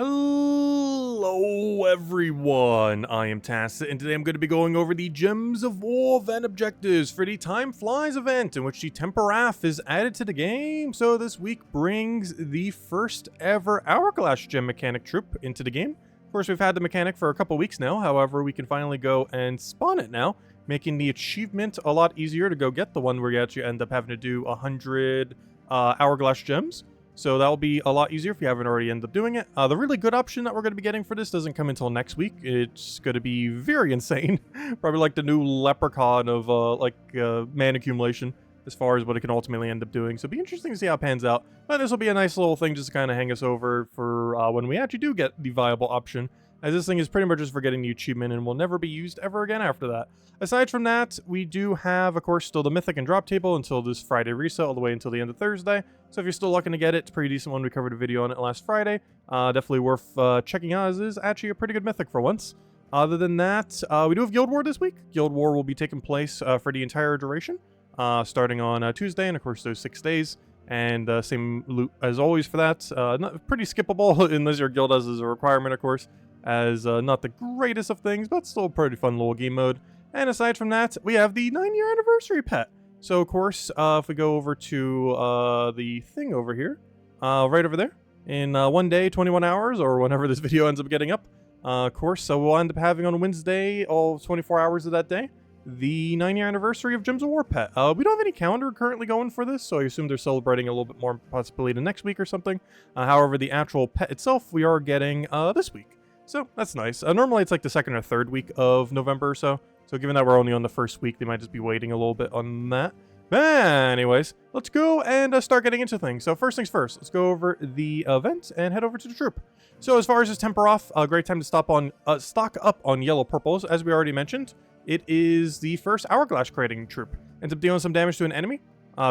Hello everyone, I am Tacit, and today I'm going to be going over the Gems of War event objectives for the Time Flies event, in which the Tempurath is added to the game. So this week brings the first ever Hourglass gem mechanic troop into the game. Of course, we've had the mechanic for a couple weeks now, however, we can finally go and spawn it now, making the achievement a lot easier to go get the one where you actually end up having to do 100 Hourglass gems. So that'll be a lot easier if you haven't already ended up doing it. The really good option that we're going to be getting for this doesn't come until next week. It's going to be very insane. Probably like the new leprechaun of mana accumulation as far as what it can ultimately end up doing. So it'll be interesting to see how it pans out. But this will be a nice little thing just to kind of hang us over for when we actually do get the viable option, as this thing is pretty much just for getting the achievement and will never be used ever again after that. Aside from that, we do have, of course, still the Mythic and Drop table until this Friday reset, all the way until the end of Thursday. So if you're still looking to get it, it's a pretty decent one. We covered a video on it last Friday. Definitely worth checking out, as it is actually a pretty good Mythic for once. Other than that, we do have Guild War this week. Guild War will be taking place for the entire duration, starting on Tuesday, and of course those 6 days. And same loot as always for that. Pretty skippable, unless your guild has as a requirement, of course, as not the greatest of things, but still a pretty fun little game mode. And aside from that, we have the 9-year anniversary pet. So, of course, if we go over to the thing over here, right over there, in 1 day, 21 hours, or whenever this video ends up getting up, of course, so we'll end up having on Wednesday, all 24 hours of that day, the 9-year anniversary of Gems of War pet. We don't have any calendar currently going for this, so I assume they're celebrating a little bit more possibly the next week or something. However, the actual pet itself, we are getting this week. So, that's nice. Normally, it's like the second or third week of November or so. So given that we're only on the first week, they might just be waiting a little bit on that. But anyways, let's go and start getting into things. So first things first, let's go over the event and head over to the troop. So as far as this Tempurath, a great time to stock up on yellow purples. As we already mentioned, it is the first Hourglass creating troop. Ends up dealing some damage to an enemy,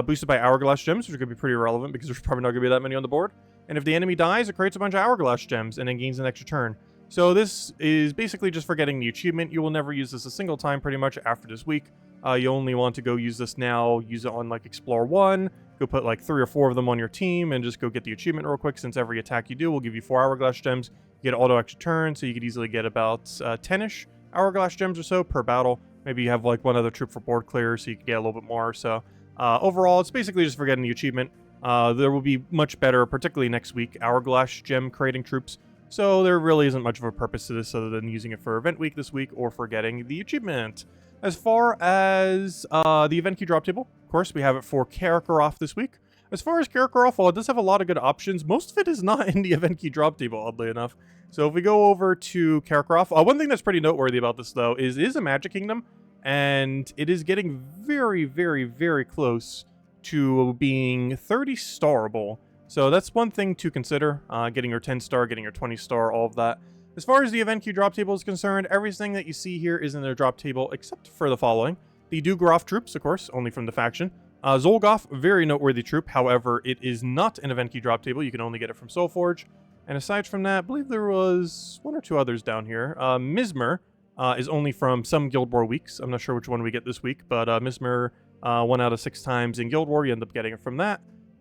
boosted by Hourglass gems, which are going to be pretty relevant because there's probably not going to be that many on the board. And if the enemy dies, it creates a bunch of Hourglass gems and then gains an extra turn. So this is basically just for getting the achievement. You will never use this a single time pretty much after this week. You only want to go use this now, use it on like Explore 1, go put like 3 or 4 of them on your team and just go get the achievement real quick, since every attack you do will give you 4 Hourglass gems. You get auto extra turn, so you could easily get about 10-ish Hourglass gems or so per battle. Maybe you have like one other troop for board clear, so you can get a little bit more. So overall, it's basically just for getting the achievement. There will be much better, particularly next week, Hourglass gem creating troops. So there really isn't much of a purpose to this other than using it for event week this week or for getting the achievement. As far as the event key drop table, of course, we have it for Karkaroth this week. As far as Karkaroth, well, it does have a lot of good options. Most of it is not in the event key drop table, oddly enough. So if we go over to Karkaroth, one thing that's pretty noteworthy about this, though, is it is a Magic Kingdom, and it is getting very, very, very close to being 30-starable. So that's one thing to consider, getting your 10-star, getting your 20-star, all of that. As far as the event queue drop table is concerned, everything that you see here is in their drop table, except for the following. The Dugroth troops, of course, only from the faction. Zolgoth, very noteworthy troop. However, it is not an event queue drop table. You can only get it from Soulforge. And aside from that, I believe there was 1 or 2 others down here. Mizmer is only from some Guild War weeks. I'm not sure which one we get this week, but Mizmer 1 out of 6 times in Guild War, you end up getting it from that.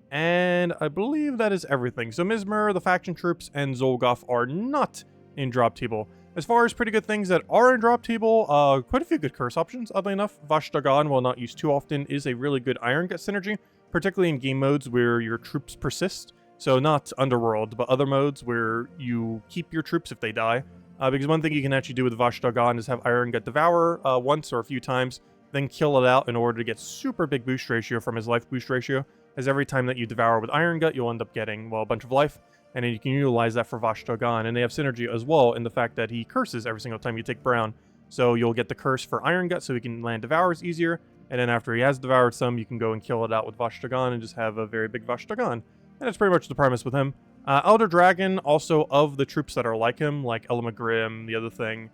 And I believe that is everything. So Mizmer, the faction troops, and Zolgoth are not in drop table. As far as pretty good things that are in drop table, quite a few good curse options, oddly enough. Vashtagan, while not used too often, is a really good Iron Gut synergy, particularly in game modes where your troops persist. So not Underworld, but other modes where you keep your troops if they die. Because one thing you can actually do with Vashtagan is have Iron Gut Devour once or a few times, then kill it out in order to get super big boost ratio from his life boost ratio. As every time that you devour with Iron Gut, you'll end up getting, well, a bunch of life, and then you can utilize that for Vashtagan. And they have synergy as well in the fact that he curses every single time you take Brown. So you'll get the curse for Iron Gut so he can land Devours easier, and then after he has devoured some, you can go and kill it out with Vashtagan and just have a very big Vashtagan. And that's pretty much the premise with him. Elder Dragon, also of the troops that are like him, like Elamagrim, the other thing,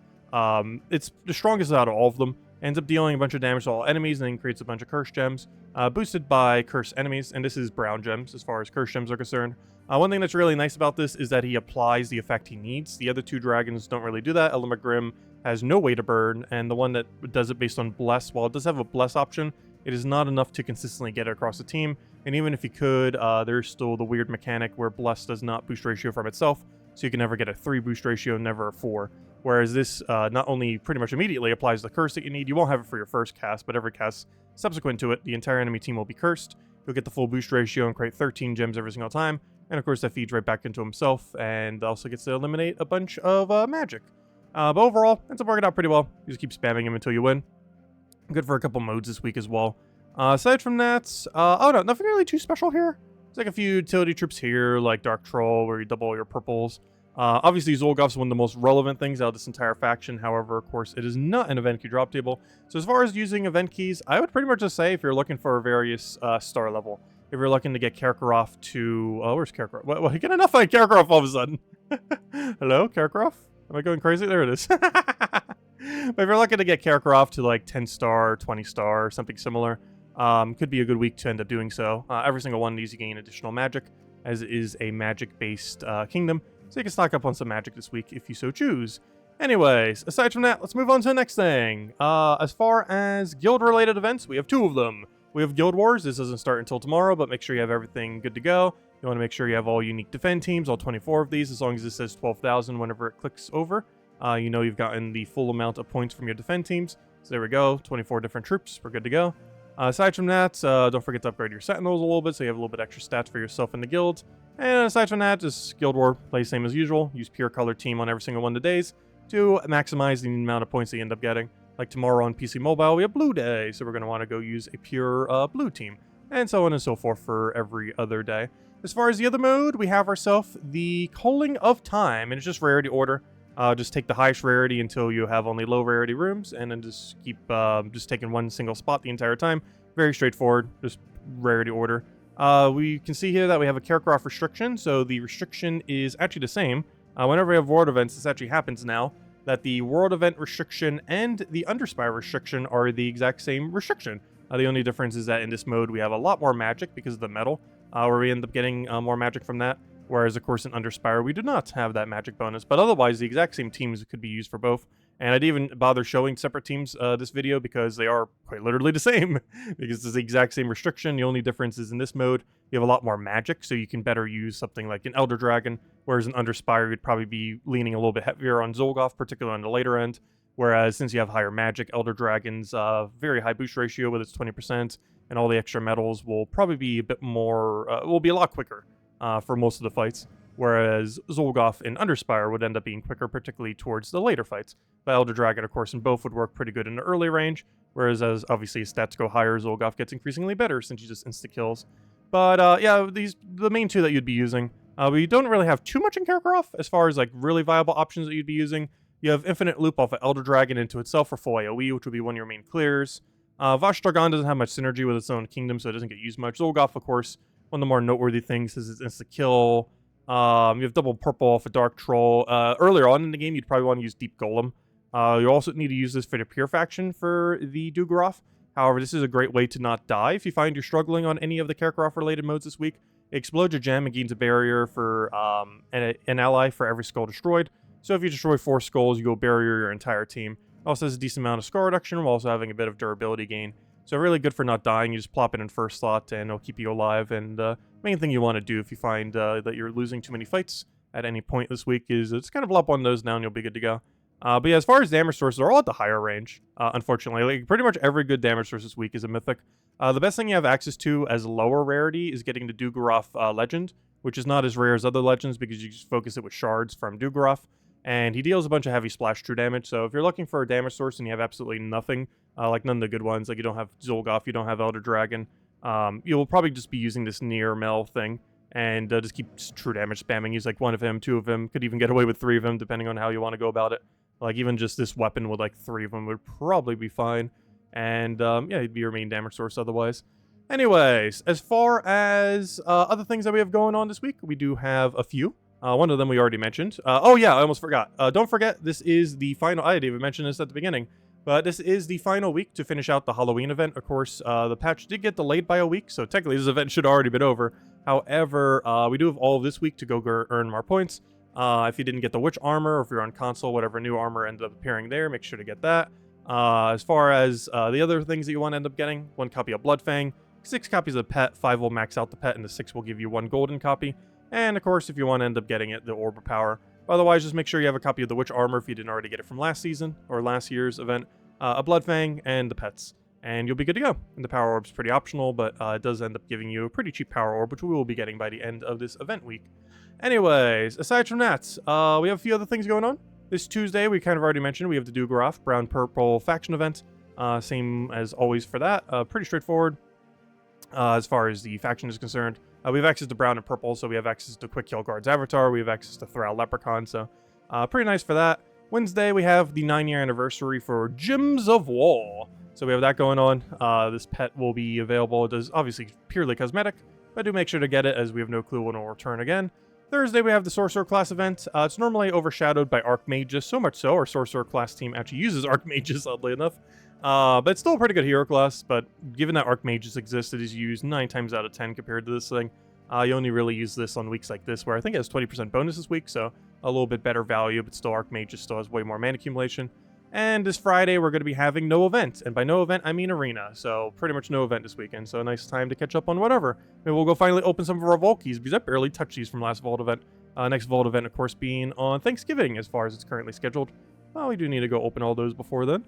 it's the strongest out of all of them. Ends up dealing a bunch of damage to all enemies and then creates a bunch of curse gems, boosted by curse enemies, and this is brown gems as far as curse gems are concerned. One thing that's really nice about this is that he applies the effect he needs. The other 2 dragons don't really do that. Elamagrim has no way to burn, and the one that does it based on Bless, while it does have a Bless option, it is not enough to consistently get it across the team. And even if you could, there's still the weird mechanic where Bless does not boost ratio from itself, so you can never get a 3 boost ratio, never a 4. Whereas this not only pretty much immediately applies the curse that you need, you won't have it for your first cast, but every cast subsequent to it, the entire enemy team will be cursed. You'll get the full boost ratio and create 13 gems every single time. And of course, that feeds right back into himself, and also gets to eliminate a bunch of magic. But overall, ends up working out pretty well. You just keep spamming him until you win. Good for a couple modes this week as well. Aside from that, oh no, nothing really too special here. There's like a few utility troops here, like Dark Troll, where you double your purples. Obviously, Zolgoth's one of the most relevant things out of this entire faction. However, of course, it is not an event key drop table. So as far as using event keys, I would pretty much just say if you're looking for a various star level, if you're looking to get Karkaroff to... Oh, where's Karkaroff? What, you get enough on Karkaroff all of a sudden. Hello, Karkaroff? Am I going crazy? There it is. But if you're looking to get Karkaroff to like 10 star, 20 star, something similar, could be a good week to end up doing so. Every single one of these you gain additional magic, as it is a magic-based kingdom. So you can stock up on some magic this week if you so choose. Anyways, aside from that, let's move on to the next thing. As far as guild-related events, we have 2 of them. We have Guild Wars. This doesn't start until tomorrow, but make sure you have everything good to go. You want to make sure you have all unique defend teams, all 24 of these, as long as it says 12,000 whenever it clicks over. You know you've gotten the full amount of points from your defend teams. So there we go, 24 different troops. We're good to go. Aside from that, don't forget to upgrade your Sentinels a little bit, so you have a little bit extra stats for yourself in the guild. And aside from that, just Guild War, play same as usual. Use pure color team on every single one of the days to maximize the amount of points that you end up getting. Like tomorrow on PC Mobile, we have Blue Day, so we're going to want to go use a pure blue team. And so on and so forth for every other day. As far as the other mode, we have ourselves the Culling of Time, and it's just rarity order. Just take the highest rarity until you have only low rarity rooms, and then just keep just taking one single spot the entire time. Very straightforward, just rarity order. We can see here that we have a Karkaroff restriction, so the restriction is actually the same. Whenever we have world events, this actually happens now, that the world event restriction and the Underspire restriction are the exact same restriction. The only difference is that in this mode we have a lot more magic because of the metal, where we end up getting more magic from that. Whereas, of course, in Underspire, we do not have that magic bonus. But otherwise, the exact same teams could be used for both. And I didn't even bother showing separate teams this video because they are quite literally the same. Because it's the exact same restriction. The only difference is in this mode, you have a lot more magic. So you can better use something like an Elder Dragon. Whereas in Underspire, you'd probably be leaning a little bit heavier on Zolgoth, particularly on the later end. Whereas since you have higher magic, Elder Dragon's very high boost ratio with its 20%. And all the extra metals will probably be a bit more, will be a lot quicker. For most of the fights, whereas Zolgoth in Underspire would end up being quicker, particularly towards the later fights. But Elder Dragon, of course, in both would work pretty good in the early range, whereas as obviously his stats go higher, Zolgoth gets increasingly better since he just insta-kills. But yeah, the main 2 that you'd be using. We don't really have too much in Karkaroff as far as like really viable options that you'd be using. You have Infinite Loop off of Elder Dragon into itself for full AoE, which would be one of your main clears. Vash Dragon doesn't have much synergy with its own kingdom, so it doesn't get used much. Zolgoth, of course, one of the more noteworthy things is its insta-kill. You have double purple off a Dark Troll. Earlier on in the game, you'd probably want to use Deep Golem. You also need to use this for the Pure faction for the Dugoroth. However, this is a great way to not die if you find you're struggling on any of the Karkaroff-related modes this week. It explodes your gem and gains a barrier for an ally for every skull destroyed. So if you destroy 4 skulls, you go barrier your entire team. It also has a decent amount of scar reduction while also having a bit of durability gain. So really good for not dying. You just plop it in first slot and it'll keep you alive. And main thing you want to do if you find that you're losing too many fights at any point this week is just kind of lop one of those now and you'll be good to go. But yeah, as far as damage sources, they're all at the higher range, unfortunately. Like pretty much every good damage source this week is a mythic. The best thing you have access to as lower rarity is getting the Dugoroth Legend, which is not as rare as other legends because you just focus it with shards from Dugoroth. And he deals a bunch of heavy splash true damage. So if you're looking for a damage source and you have absolutely nothing, like none of the good ones, like you don't have Zolgoth, you don't have Elder Dragon, you'll probably just be using this near Mel thing and just keep true damage spamming. Use like 1 of him, 2 of him, could even get away with 3 of them depending on how you want to go about it. Like even just this weapon with like 3 of them would probably be fine. And yeah, he'd be your main damage source otherwise. Anyways, as far as other things that we have going on this week, we do have a few. One of them we already mentioned. Oh yeah, I almost forgot. Don't forget, this is the final... I didn't even mention this at the beginning. But this is the final week to finish out the Halloween event. Of course, the patch did get delayed by a week, so technically this event should already been over. However, we do have all of this week to go earn more points. If you didn't get the Witch Armor, or if you're on console, whatever new armor ended up appearing there, make sure to get that. As far as the other things that you want to end up getting, 1 copy of Bloodfang, 6 copies of the pet, 5 will max out the pet, and the 6 will give you 1 golden copy. And of course, if you want to end up getting it, the Orb of Power. Otherwise, just make sure you have a copy of the Witch Armor if you didn't already get it from last season or last year's event, a Blood Fang, and the pets. And you'll be good to go. And the Power Orb's pretty optional, but it does end up giving you a pretty cheap Power Orb, which we will be getting by the end of this event week. Anyways, aside from that, we have a few other things going on. This Tuesday, we kind of already mentioned, we have the Dugoroth Brown-Purple Faction event. Same as always for that. Pretty straightforward as far as the faction is concerned. We have access to Brown and Purple, so we have access to Quick Kill Guard's Avatar. We have access to Thrall Leprechaun, so pretty nice for that. Wednesday, we have the 9-year anniversary for Gems of War. So we have that going on. This pet will be available. It is obviously purely cosmetic, but do make sure to get it as we have no clue when it will return again. Thursday, we have the Sorcerer class event. It's normally overshadowed by Archmages, so much so our Sorcerer class team actually uses Archmages, oddly enough. But it's still a pretty good hero class, but given that Archmages exist, it is used 9 times out of 10 compared to this thing. You only really use this on weeks like this, where I think it has 20% bonus this week, so a little bit better value, but still Archmages still has way more mana accumulation. And this Friday, we're going to be having no event. And by no event, I mean arena. So pretty much no event this weekend. So a nice time to catch up on whatever. Maybe we'll go finally open some of our Vault keys, because I barely touched these from last Vault event. Next Vault event, of course, being on Thanksgiving, as far as it's currently scheduled. Well, we do need to go open all those before then.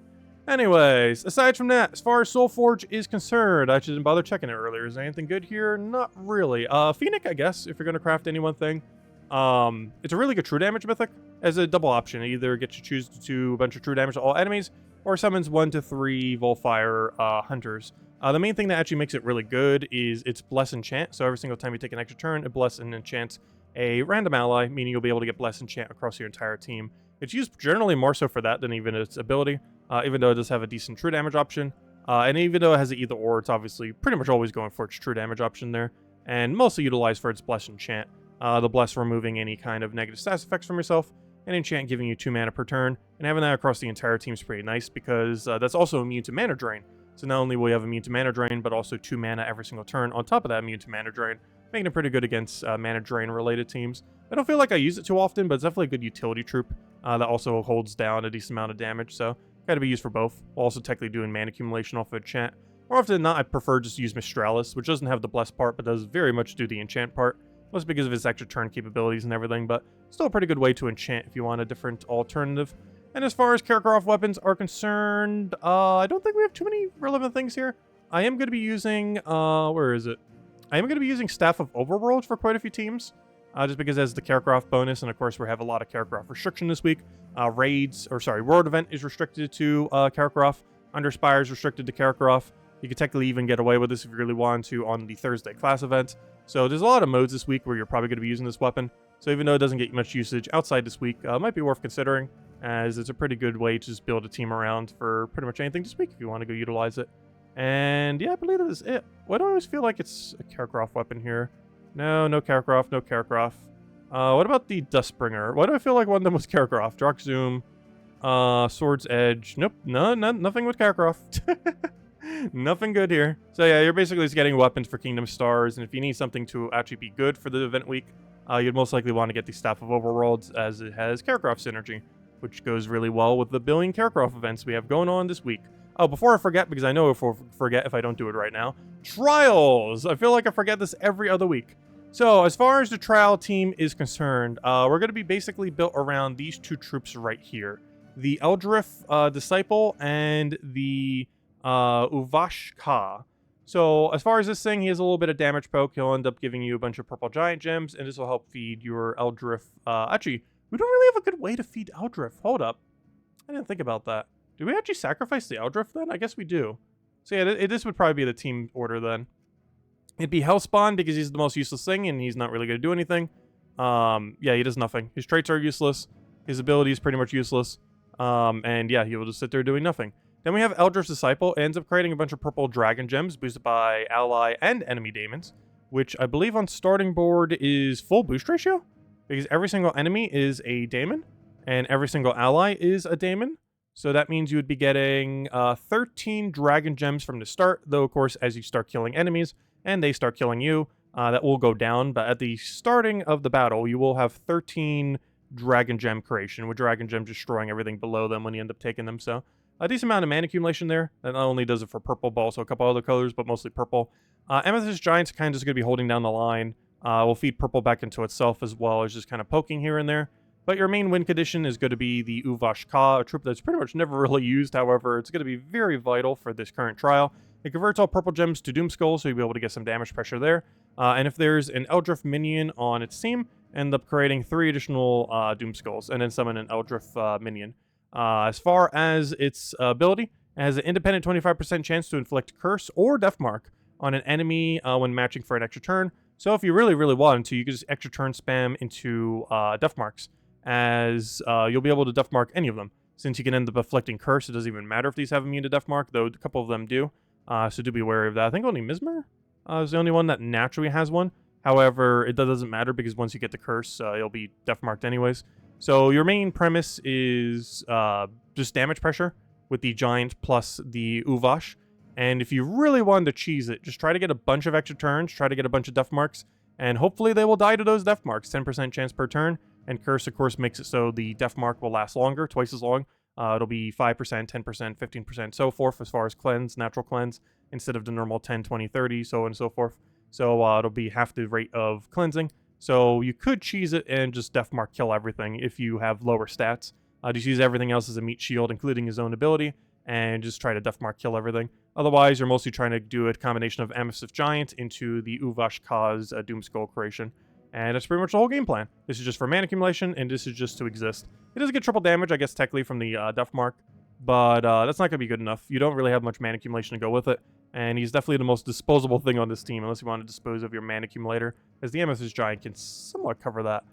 Anyways, aside from that, as far as Soulforge is concerned, I didn't bother checking it earlier. Is there anything good here? Not really. Phoenix, I guess, if you're going to craft any one thing. It's a really good true damage mythic as a double option. It either gets you choose to do a bunch of true damage to all enemies, or summons 1 to 3 Volfire hunters. The main thing that actually makes it really good is its Bless Enchant. So every single time you take an extra turn, it bless and enchants a random ally, meaning you'll be able to get Bless Enchant across your entire team. It's used generally more so for that than even its ability, even though it does have a decent true damage option. And even though it has an either or, it's obviously pretty much always going for its true damage option there, and mostly utilized for its Bless Enchant. The Bless removing any kind of negative status effects from yourself, and Enchant giving you 2 mana per turn, and having that across the entire team is pretty nice because that's also immune to mana drain. So not only will you have immune to mana drain, but also 2 mana every single turn on top of that immune to mana drain, making it pretty good against mana drain related teams. I don't feel like I use it too often, but it's definitely a good utility troop that also holds down a decent amount of damage, so gotta be used for both. While also technically doing mana accumulation off of Enchant. More often than not, I prefer just to use Mistralis, which doesn't have the Bless part, but does very much do the Enchant part. Mostly because of its extra turn capabilities and everything, but still a pretty good way to enchant if you want a different alternative. And as far as Karkaroff weapons are concerned, I don't think we have too many relevant things here. I am going to be using, where is it? I am going to be using Staff of Overworld for quite a few teams, just because it has the Karkaroff bonus, and of course we have a lot of Karkaroff restriction this week. World event is restricted to Karkaroff. Underspire is restricted to Karkaroff. You could technically even get away with this if you really want to on the Thursday class event. So there's a lot of modes this week where you're probably going to be using this weapon. So even though it doesn't get much usage outside this week, it might be worth considering, as it's a pretty good way to just build a team around for pretty much anything this week if you want to go utilize it. And yeah, I believe that is it. Why do I always feel like it's a Karkaroff weapon here? No Karkaroff, no Karkaroff. What about the Dustbringer? Why do I feel like one of them was Karkaroff? Dark Zoom, Sword's Edge. Nope, nothing with Karkaroff. Nothing good here. So yeah, you're basically just getting weapons for Kingdom Stars, and if you need something to actually be good for the event week, you'd most likely want to get the Staff of Overworlds, as it has Karkaroff synergy, which goes really well with the billion Karkaroff events we have going on this week. Oh, before I forget, because I know if I forget if I don't do it right now, Trials! I feel like I forget this every other week. So, as far as the Trial team is concerned, we're going to be basically built around these 2 troops right here. The Eldrith Disciple and the Uvashka. So as far as this thing, he has a little bit of damage poke. He'll end up giving you a bunch of purple giant gems, and this will help feed your Eldrith. Actually, we don't really have a good way to feed Eldrith. Hold up. I didn't think about that. Do we actually sacrifice the Eldrith then? I guess we do. So yeah, this would probably be the team order then. It'd be Hellspawn because he's the most useless thing, and he's not really going to do anything. Yeah, he does nothing. His traits are useless. His ability is pretty much useless. And yeah, he will just sit there doing nothing. Then we have Eldrith's Disciple. It ends up creating a bunch of purple dragon gems boosted by ally and enemy daemons, which I believe on starting board is full boost ratio, because every single enemy is a daemon, and every single ally is a daemon. So that means you would be getting 13 dragon gems from the start, though of course as you start killing enemies and they start killing you, that will go down. But at the starting of the battle, you will have 13 dragon gem creation, with dragon gem destroying everything below them when you end up taking them. So a decent amount of mana accumulation there. That not only does it for purple, but also a couple other colors, but mostly purple. Amethyst Giants are kind of just going to be holding down the line. Will feed purple back into itself as well as just kind of poking here and there. But your main win condition is going to be the Uvash Ka, a troop that's pretty much never really used. However, it's going to be very vital for this current trial. It converts all purple gems to Doom Skull, so you'll be able to get some damage pressure there. And if there's an Eldritch minion on its team, end up creating 3 additional Doom Skulls, and then summon an Eldritch minion. As far as its ability, it has an independent 25% chance to inflict Curse or Death Mark on an enemy when matching for an extra turn. So if you really, really wanted to, you could just extra turn spam into Death Marks, as you'll be able to Death Mark any of them. Since you can end up afflicting Curse, it doesn't even matter if these have immune to Death Mark, though a couple of them do. So do be wary of that. I think only Mizmer is the only one that naturally has one. However, it doesn't matter because once you get the Curse, it'll be Death Marked anyways. So your main premise is just damage pressure with the Giant plus the Uvash. And if you really wanted to cheese it, just try to get a bunch of extra turns, try to get a bunch of Death Marks, and hopefully they will die to those Death Marks. 10% chance per turn, and Curse, of course, makes it so the Death Mark will last longer, twice as long. It'll be 5%, 10%, 15%, so forth as far as cleanse, natural cleanse, instead of the normal 10, 20, 30, so on and so forth. So it'll be half the rate of cleansing. So you could cheese it and just Death Mark kill everything if you have lower stats. Just use everything else as a meat shield, including his own ability, and just try to Death Mark kill everything. Otherwise, you're mostly trying to do a combination of Amethysth Giant into the Uvash Ka's Doom Skull creation. And that's pretty much the whole game plan. This is just for mana accumulation, and this is just to exist. It does get triple damage, I guess, technically, from the Death Mark, but that's not going to be good enough. You don't really have much mana accumulation to go with it, and he's definitely the most disposable thing on this team, unless you want to dispose of your mana accumulator, as the Amethysth Giant can somewhat cover that.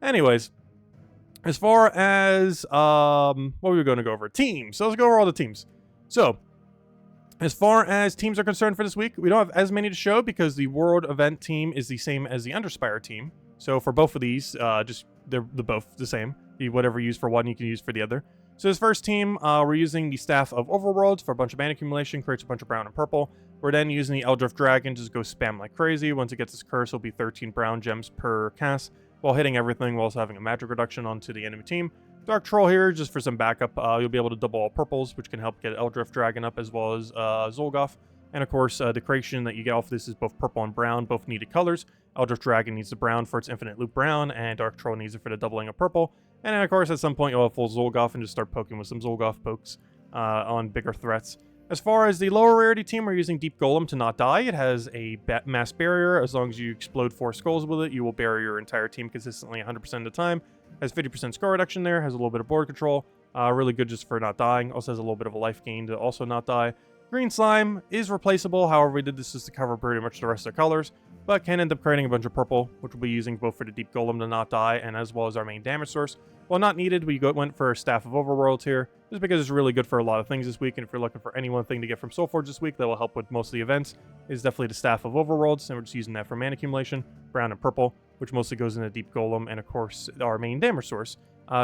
Anyways, as far as what were we going to go over? Teams. So let's go over all the teams. So, as far as teams are concerned for this week, we don't have as many to show because the World Event team is the same as the Underspire team. So for both of these, they're both the same. Whatever you use for one, you can use for the other. So this first team, we're using the Staff of Overworlds for a bunch of mana accumulation, creates a bunch of brown and purple. We're then using the Eldritch Dragon to just go spam like crazy. Once it gets its curse, it'll be 13 brown gems per cast, while hitting everything while also having a magic reduction onto the enemy team. Dark Troll here, just for some backup. You'll be able to double all purples, which can help get Eldritch Dragon up, as well as Zolgoth. And of course, the creation that you get off this is both purple and brown, both needed colors. Eldritch Dragon needs the brown for its infinite loop brown, and Dark Troll needs it for the doubling of purple. And then, of course, at some point, you'll have full Zolgoth and just start poking with some Zolgoth pokes on bigger threats. As far as the lower rarity team, we're using Deep Golem to not die. It has a mass barrier. As long as you explode 4 skulls with it, you will bury your entire team consistently 100% of the time. Has 50% score reduction there, has a little bit of board control. Really good just for not dying. Also has a little bit of a life gain to also not die. Green Slime is replaceable. However, we did this just to cover pretty much the rest of the colors, but can end up creating a bunch of purple, which we'll be using both for the Deep Golem to not die and as well as our main damage source. While not needed, we went for Staff of Overworlds here, just because it's really good for a lot of things this week, and if you're looking for any one thing to get from Soulforge this week that will help with most of the events, is definitely the Staff of Overworlds, and we're just using that for mana accumulation, brown and purple, which mostly goes into Deep Golem, and of course, our main damage source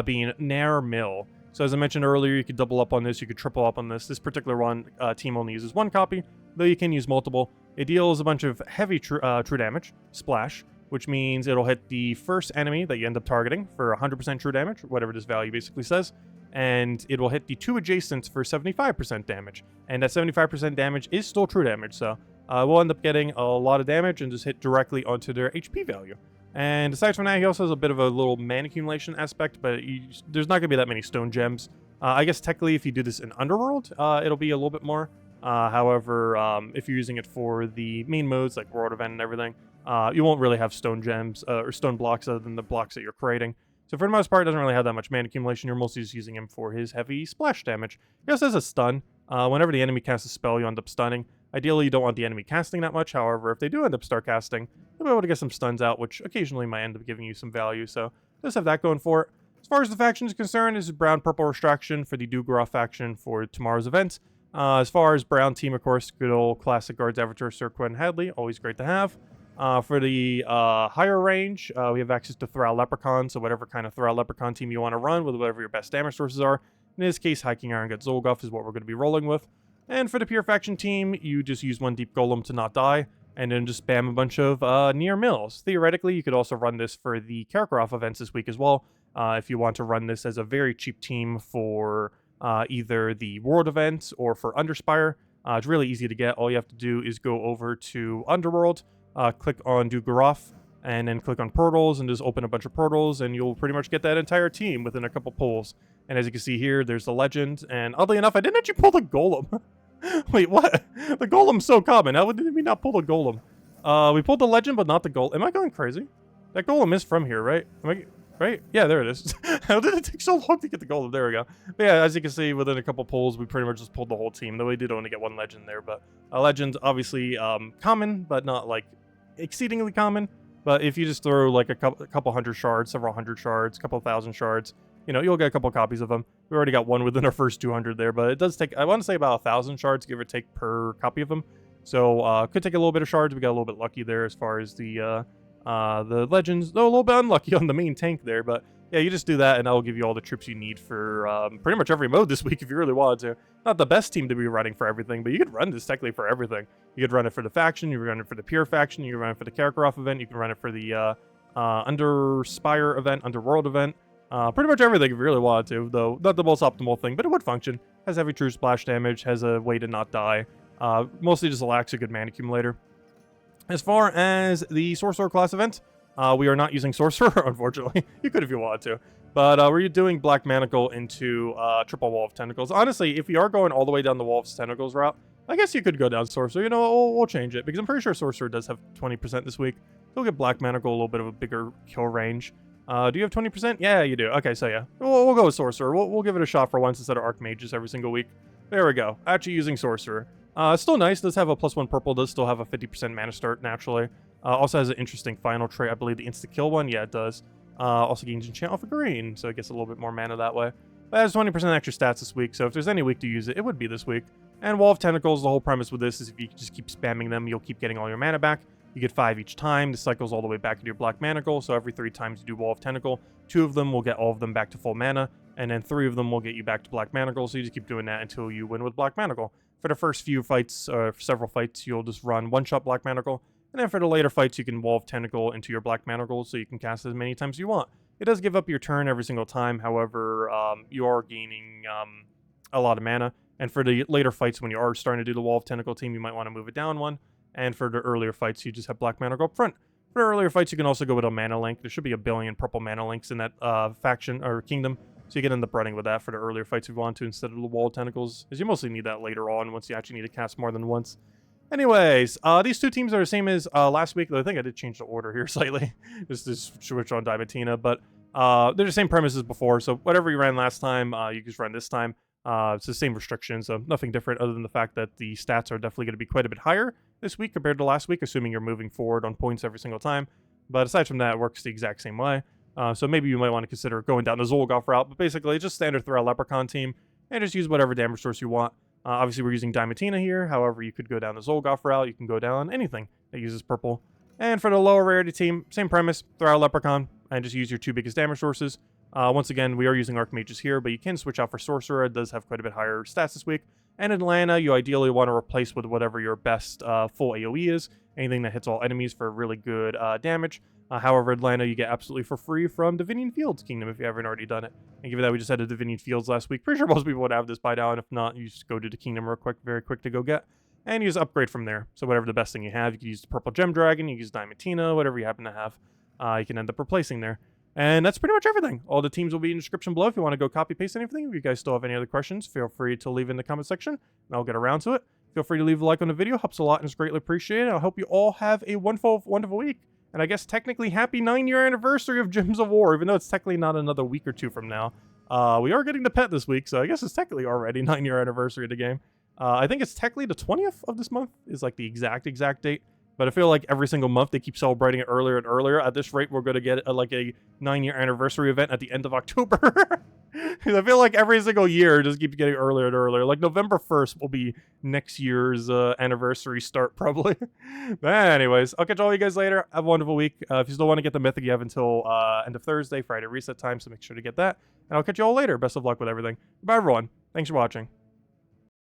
being Nair Mill. So as I mentioned earlier, you could double up on this, you could triple up on this. This particular one team only uses 1 copy, though you can use multiple. It deals a bunch of heavy true damage, splash, which means it'll hit the first enemy that you end up targeting for 100% true damage, whatever this value basically says, and it will hit the 2 adjacents for 75% damage. And that 75% damage is still true damage, so we'll end up getting a lot of damage and just hit directly onto their HP value. And aside from that, he also has a bit of a little mana accumulation aspect, but there's not going to be that many stone gems. I guess technically if you do this in Underworld, it'll be a little bit more. However, if you're using it for the main modes like World Event and everything, you won't really have stone gems or stone blocks other than the blocks that you're creating. So for the most part, it doesn't really have that much mana accumulation. You're mostly just using him for his heavy splash damage. He also has a stun. Whenever the enemy casts a spell, you end up stunning. Ideally, you don't want the enemy casting that much. However, if they do end up start casting, you'll be able to get some stuns out, which occasionally might end up giving you some value. So just have that going for it. As far as the faction is concerned, this is brown-purple restriction for the Dugoroth faction for tomorrow's event. As far as brown team, of course, good old classic Guards Avatar, Sir Quinn Hadley, always great to have. For the higher range, we have access to Thrall Leprechaun, so whatever kind of Thrall Leprechaun team you want to run with whatever your best damage sources are. In this case, Hiking Iron Gut Zolgoth is what we're going to be rolling with. And for the pure faction team, you just use 1 Deep Golem to not die, and then just spam a bunch of near mills. Theoretically, you could also run this for the Karkaroth events this week as well, if you want to run this as a very cheap team for either the World event or for Underspire. It's really easy to get. All you have to do is go over to Underworld, click on Dugoroth, and then click on portals and just open a bunch of portals, and you'll pretty much get that entire team within a couple pulls. And as you can see here, there's the legend, and oddly enough, I didn't actually pull the golem. Wait, what? The golem's so common. How did we not pull the golem? We pulled the legend, but not the golem. Am I going crazy? That golem is from here, right? Right? Yeah, there it is. How did it take so long to get the golem? There we go. But yeah, as you can see, within a couple pulls, we pretty much just pulled the whole team. Though we did only get one legend there, but a legend, obviously common, but not like exceedingly common. But if you just throw like a couple hundred shards, several hundred shards, a couple thousand shards, you know, you'll get a couple copies of them. We already got one within our first 200 there, but it does take, I want to say about 1,000 shards, give or take, per copy of them. So could take a little bit of shards. We got a little bit lucky there as far as the legends, though a little bit unlucky on the main tank there, but yeah, you just do that and that'll give you all the troops you need for pretty much every mode this week if you really wanted to. Not the best team to be running for everything, but you could run this technically for everything. You could run it for the faction, you could run it for the pure faction, you could run it for the Karkaroth event, you can run it for the Underspire event, Underworld event. Pretty much everything if you really wanted to, though not the most optimal thing, but it would function. Has heavy true splash damage, has a way to not die. Mostly just lacks a good mana accumulator. As far as the Sorcerer class event, we are not using Sorcerer, unfortunately. You could if you wanted to. But we're doing Black Manacle into Triple Wall of Tentacles. Honestly, if you are going all the way down the Wall of Tentacles route, I guess you could go down Sorcerer. You know, we'll change it, because I'm pretty sure Sorcerer does have 20% this week. You'll get Black Manacle a little bit of a bigger kill range. Do you have 20%? Yeah, you do. Okay, so yeah. We'll go with Sorcerer. We'll give it a shot for once instead of Archmages every single week. There we go. Actually using Sorcerer. It's still nice. Does have a +1 purple. Does still have a 50% mana start naturally. Also has an interesting final trait. I believe the insta-kill one. Yeah, it does. Also gains enchant off of green, so it gets a little bit more mana that way. But it has 20% extra stats this week, so if there's any week to use it, it would be this week. And Wall of Tentacles, the whole premise with this is if you just keep spamming them, you'll keep getting all your mana back. You get 5 each time. This cycles all the way back into your Black Manacle, so every 3 times you do Wall of Tentacle, 2 of them will get all of them back to full mana, and then 3 of them will get you back to Black Manacle, so you just keep doing that until you win with Black Manacle. For the first few fights, or several fights, you'll just run one-shot Black Manacle, and then for the later fights, you can Wall of Tentacle into your Black Manacle, so you can cast it as many times as you want. It does give up your turn every single time, however, you are gaining a lot of mana, and for the later fights when you are starting to do the Wall of Tentacle team, you might want to move it down one, and for the earlier fights, you just have Black Manacle up front. For the earlier fights, you can also go with a mana link. There should be 1 billion purple mana links in that faction, or kingdom, so you can end up running with that for the earlier fights if you want to, instead of the Wall of Tentacles, as you mostly need that later on once you actually need to cast more than once. Anyways, these two teams are the same as last week, though I think I did change the order here slightly, just to switch on Diamantina, but they're the same premise as before, so whatever you ran last time, you just run this time. It's the same restrictions, so nothing different other than the fact that the stats are definitely going to be quite a bit higher this week compared to last week, assuming you're moving forward on points every single time. But aside from that, it works the exact same way. So maybe you might want to consider going down the Zolgoth route, but basically it's just standard throughout Leprechaun team, and just use whatever damage source you want. Obviously we're using Diamantina here, however you could go down the Zolgoth route, you can go down anything that uses purple. And for the lower rarity team, same premise, throw out Leprechaun, and just use your 2 biggest damage sources. Once again, we are using Archmages here, but you can switch out for Sorcerer. It does have quite a bit higher stats this week. And Atlanta, you ideally want to replace with whatever your best full AoE is. Anything that hits all enemies for really good damage. However, Atlanta you get absolutely for free from Divinian Fields Kingdom if you haven't already done it. And given that we just had a Divinian Fields last week, pretty sure most people would have this by now, and if not, you just go to the Kingdom real quick, very quick to go get. And you just upgrade from there. So whatever the best thing you have, you can use the Purple Gem Dragon, you can use Diamantina, whatever you happen to have, you can end up replacing there. And that's pretty much everything. All the teams will be in the description below if you want to go copy paste anything. If you guys still have any other questions, feel free to leave in the comment section, and I'll get around to it. Feel free to leave a like on the video, helps a lot and is greatly appreciated. I hope you all have a wonderful week. And I guess technically happy 9-year anniversary of Gems of War, even though it's technically not another week or 2 from now. We are getting the pet this week, so I guess it's technically already 9-year anniversary of the game. I think it's technically the 20th of this month is like the exact date. But I feel like every single month they keep celebrating it earlier and earlier. At this rate, we're going to get like a 9-year anniversary event at the end of October. Because I feel like every single year it just keeps getting earlier and earlier. Like November 1st will be next year's anniversary start, probably. But anyways, I'll catch all you guys later. Have a wonderful week. If you still want to get the Mythic, you have until end of Thursday, Friday reset time, so make sure to get that. And I'll catch you all later. Best of luck with everything. Bye, everyone. Thanks for watching.